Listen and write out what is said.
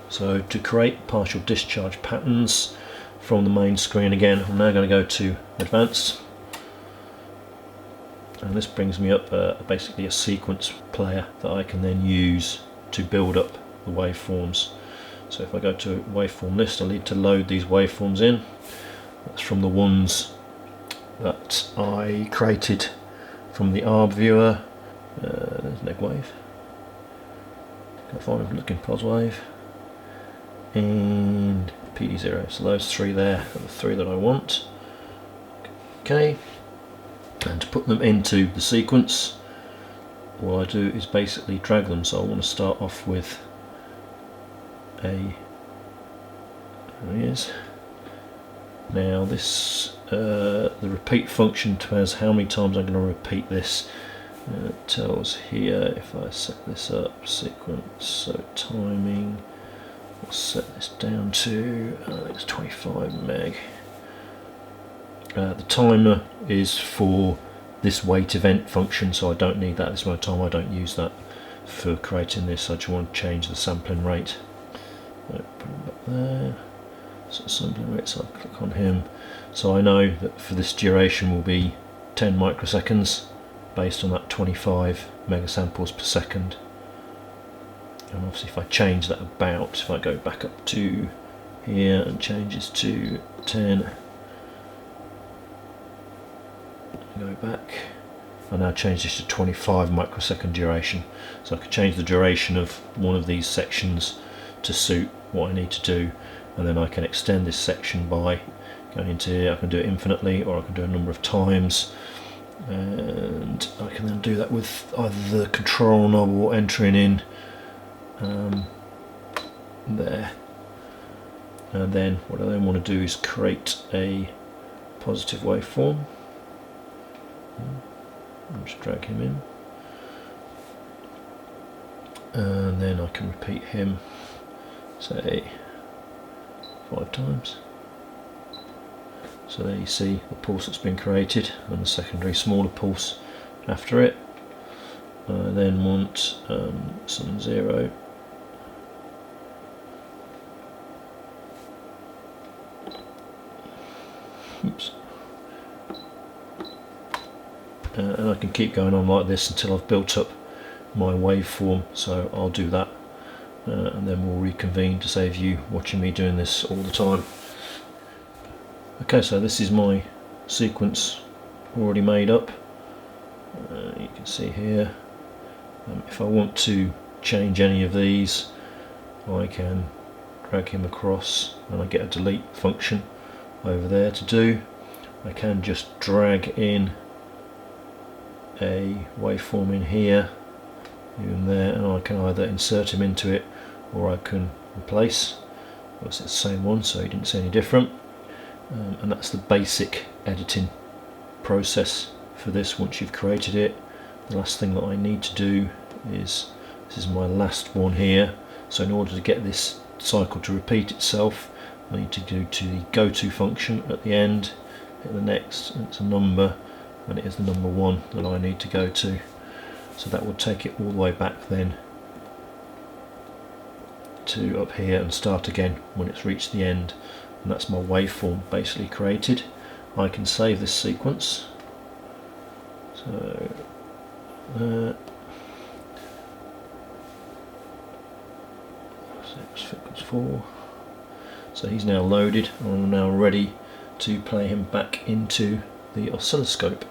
So to create partial discharge patterns from the main screen again, I'm now going to go to Advanced, and this brings me up basically a sequence player that I can then use to build up the waveforms. So if I go to waveform list, I need to load these waveforms in. That's from the ones that I created from the Arb viewer. There's neg wave. Go find looking pos wave and PD0. So those three there are the three that I want. Okay, and to put them into the sequence, what I do is basically drag them. So I want to start off with there he is. Now this the repeat function tells how many times I'm going to repeat this. It tells here if I set this up sequence, so timing, I'll set this down to I think it's 25 meg. The timer is for this wait event function, so I don't need that at this moment of time. I don't use that for creating this. I just want to change the sampling rate. Put him back there. So sampling rate, so I'll click on him. So I know that for this duration will be 10 microseconds based on that 25 megasamples per second. And obviously if I change that about, if I go back up to here and change this to 10, go back, I now change this to 25 microsecond duration. So I can change the duration of one of these sections to suit what I need to do, and then I can extend this section by going into here. I can do it infinitely, or I can do a number of times, and I can then do that with either the control knob or entering in there. And then what I then want to do is create a positive waveform. I'll just drag him in, and then I can repeat him, say 5 times. So there you see the pulse that's been created and the secondary smaller pulse after it. I then want some 0. Oops. And I can keep going on like this until I've built up my waveform, so I'll do that and then we'll reconvene to save you watching me doing this all the time. Okay, so this is my sequence already made up. You can see here, if I want to change any of these, I can drag him across and I get a delete function over there to do. I can just drag in a waveform in here, even there, and I can either insert him into it or I can replace. It's the same one, so you didn't see any different. And that's the basic editing process for this. Once you've created it, the last thing that I need to do is, this is my last one here, so in order to get this cycle to repeat itself, I need to go to the go to function at the end, hit the next, and it's a number, and it is the number 1 that I need to go to. So that will take it all the way back then to up here and start again when it's reached the end. And that's my waveform basically created. I can save this sequence. So sequence 4. So he's now loaded, and I'm now ready to play him back into the oscilloscope.